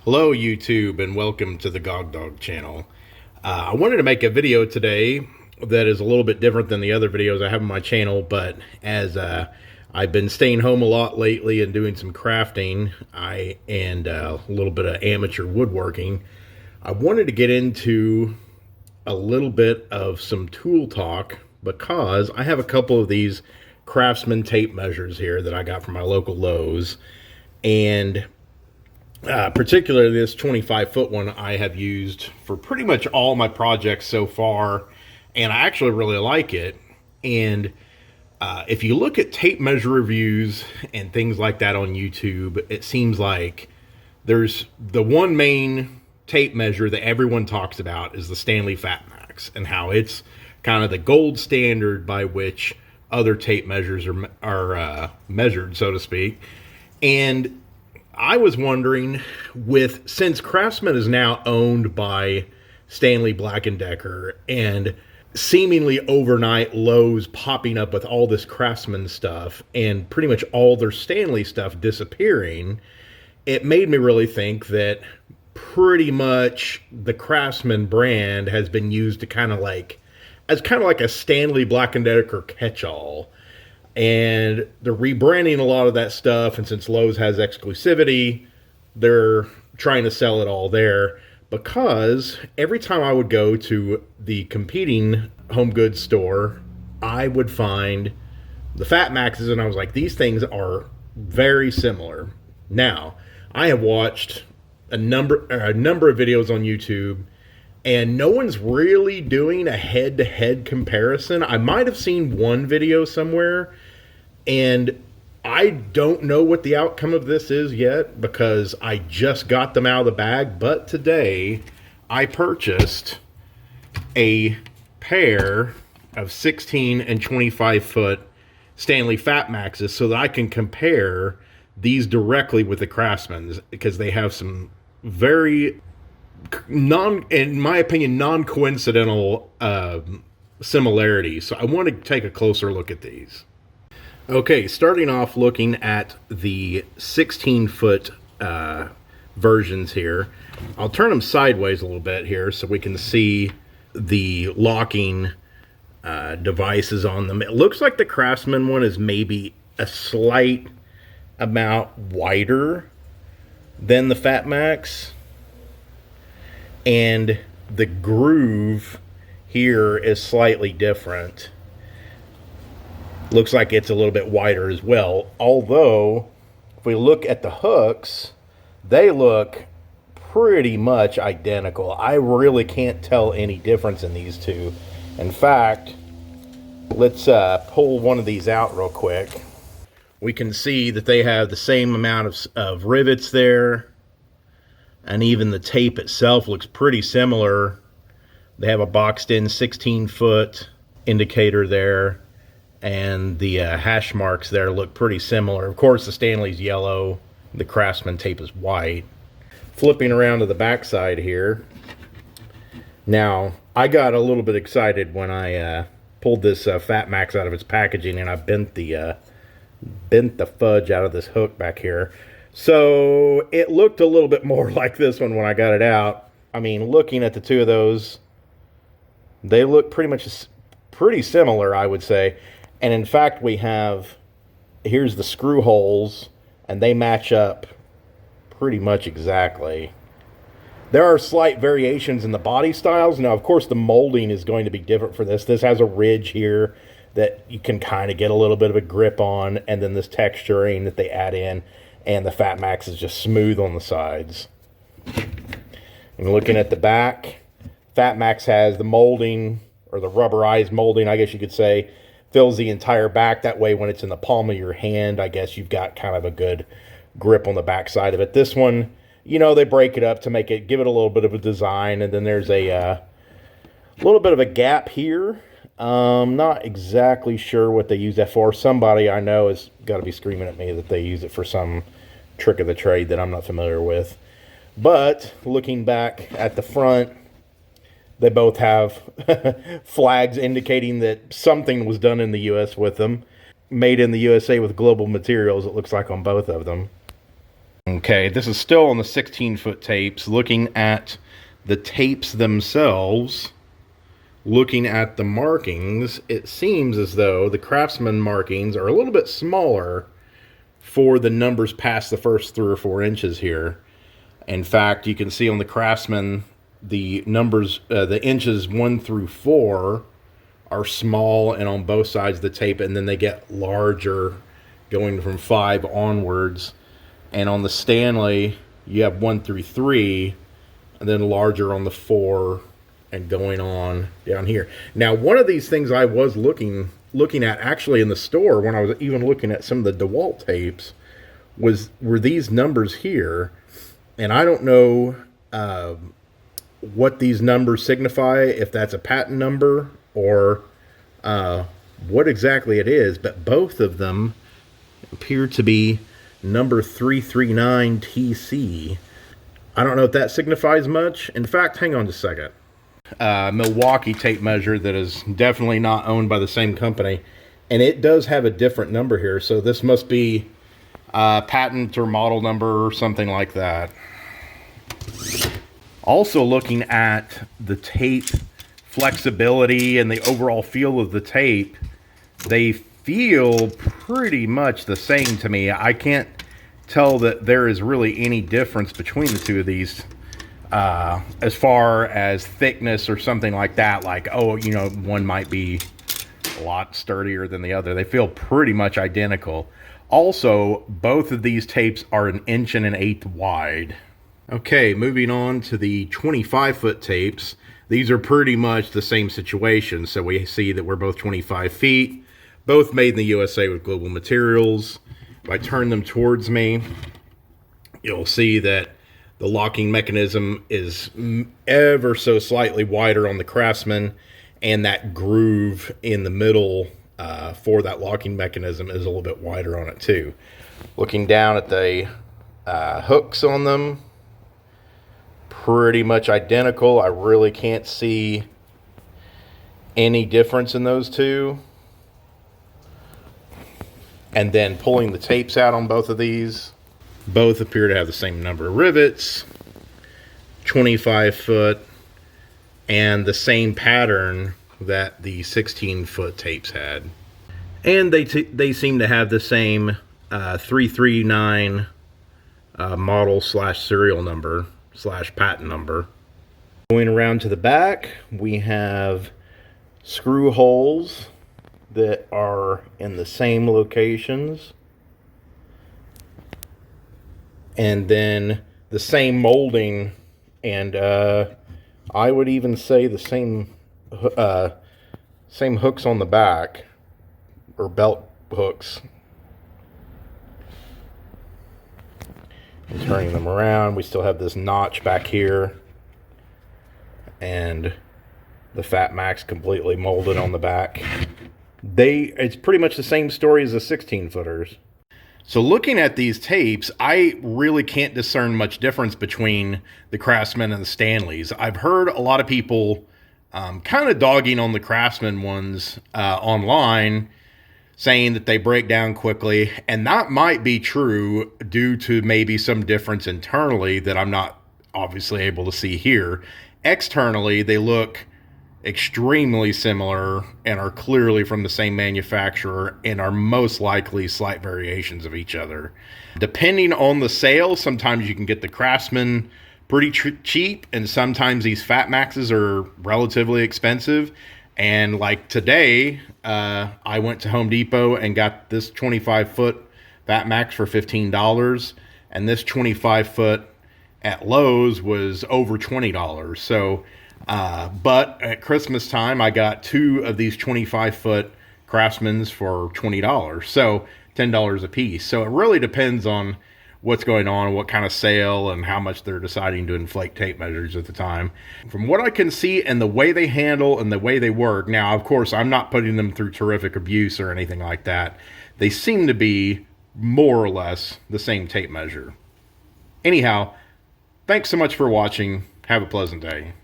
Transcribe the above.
Hello YouTube and welcome to the Gog Dog channel. I wanted to make a video today that is a little bit different than the other videos I have on my channel, but as I've been staying home a lot lately and doing some crafting and a little bit of amateur woodworking, I wanted to get into a little bit of some tool talk because I have a couple of these Craftsman tape measures here that I got from my local Lowe's, and particularly this 25-foot one I have used for pretty much all my projects so far, and I actually really like it. And if you look at tape measure reviews and things like that on YouTube, it seems like there's the one main tape measure that everyone talks about is the Stanley FatMax, and how it's kind of the gold standard by which other tape measures are measured, so to speak. And I was wondering, since Craftsman is now owned by Stanley Black & Decker, and seemingly overnight Lowe's popping up with all this Craftsman stuff and pretty much all their Stanley stuff disappearing, it made me really think that pretty much the Craftsman brand has been used to kind of like a Stanley Black & Decker catch-all. And they're rebranding a lot of that stuff, and since Lowe's has exclusivity, they're trying to sell it all there, because every time I would go to the competing home goods store, I would find the FatMaxes, and I was like, these things are very similar. Now, I have watched a number of videos on YouTube, and no one's really doing a head-to-head comparison. I might have seen one video somewhere, and I don't know what the outcome of this is yet because I just got them out of the bag. But today, I purchased a pair of 16 and 25-foot Stanley FatMaxes so that I can compare these directly with the Craftsman's, because they have some very in my opinion, non-coincidental similarities. So I want to take a closer look at these. Okay, starting off looking at the 16-foot versions here. I'll turn them sideways a little bit here so we can see the locking devices on them. It looks like the Craftsman one is maybe a slight amount wider than the FatMax, and the groove here is slightly different. Looks like it's a little bit wider as well, although if we look at the hooks, they look pretty much identical. I really can't tell any difference in these two. In fact, let's pull one of these out real quick. We can see that they have the same amount of rivets there, and even the tape itself looks pretty similar. They have a boxed in 16-foot indicator there, and the hash marks there look pretty similar. Of course, the Stanley's yellow, the Craftsman tape is white. Flipping around to the back side here. Now, I got a little bit excited when I pulled this FatMax out of its packaging, and I bent the fudge out of this hook back here. So it looked a little bit more like this one when I got it out. I mean, looking at the two of those, they look pretty similar, I would say. And in fact, here's the screw holes, and they match up pretty much exactly. There are slight variations in the body styles. Now, of course, the molding is going to be different for this. This has a ridge here that you can kind of get a little bit of a grip on, and then this texturing that they add in, and the FatMax is just smooth on the sides. And looking at the back, FatMax has the molding, or the rubberized molding, I guess you could say, fills the entire back. That way, when it's in the palm of your hand, I guess you've got kind of a good grip on the back side of it. This one, you know, they break it up to give it a little bit of a design, and then there's a little bit of a gap here. Not exactly sure what they use that for. Somebody I know has got to be screaming at me that they use it for some trick of the trade that I'm not familiar with. But looking back at the front, they both have flags indicating that something was done in the U.S. with them. Made in the USA with global materials, it looks like, on both of them. Okay, this is still on the 16-foot tapes. Looking at the tapes themselves, looking at the markings, it seems as though the Craftsman markings are a little bit smaller for the numbers past the first 3 or 4 inches here. In fact, you can see on the Craftsman, the numbers, the inches 1 through 4 are small and on both sides of the tape, and then they get larger going from 5 onwards. And on the Stanley, you have 1 through 3, and then larger on the 4, and going on down here. Now, one of these things I was looking at actually in the store when I was even looking at some of the DeWalt tapes were these numbers here, and I don't know what these numbers signify, if that's a patent number or what exactly it is, but both of them appear to be number 339 TC. I don't know if that signifies much. In fact, hang on just a second. Milwaukee tape measure that is definitely not owned by the same company, and it does have a different number here, so this must be patent or model number or something like that. Also, looking at the tape flexibility and the overall feel of the tape, they feel pretty much the same to me. I can't tell that there is really any difference between the two of these as far as thickness or something like that. Like, oh, you know, one might be a lot sturdier than the other. They feel pretty much identical. Also, both of these tapes are 1 1/8 inches wide. Okay, moving on to the 25-foot tapes. These are pretty much the same situation. So we see that we're both 25 feet, both made in the USA with global materials. If I turn them towards me, you'll see that the locking mechanism is ever so slightly wider on the Craftsman, and that groove in the middle for that locking mechanism is a little bit wider on it too. Looking down at the hooks on them, pretty much identical. I really can't see any difference in those two. And then pulling the tapes out on both of these, both appear to have the same number of rivets, 25 foot, and the same pattern that the 16-foot tapes had. And they seem to have the same 339 model / serial number / patent number. Going around to the back, we have screw holes that are in the same locations, and then the same molding, and I would even say the same hooks on the back, or belt hooks. And turning them around, we still have this notch back here, and the FatMax completely molded on the back. It's pretty much the same story as the 16-footers. So looking at these tapes, I really can't discern much difference between the Craftsman and the Stanleys. I've heard a lot of people kind of dogging on the Craftsman ones online, saying that they break down quickly, and that might be true due to maybe some difference internally that I'm not obviously able to see here. Externally, they look extremely similar and are clearly from the same manufacturer and are most likely slight variations of each other. Depending on the sale, sometimes you can get the Craftsman pretty cheap, and sometimes these FatMaxes are relatively expensive. And like today, I went to Home Depot and got this 25-foot FatMax for $15, and this 25-foot at Lowe's was over $20. So but at Christmas time, I got 2 of these 25-foot Craftsmans for $20, so $10 a piece. So it really depends on what's going on, what kind of sale, and how much they're deciding to inflate tape measures at the time. From what I can see and the way they handle and the way they work, now, of course, I'm not putting them through terrific abuse or anything like that. They seem to be more or less the same tape measure. Anyhow, thanks so much for watching. Have a pleasant day.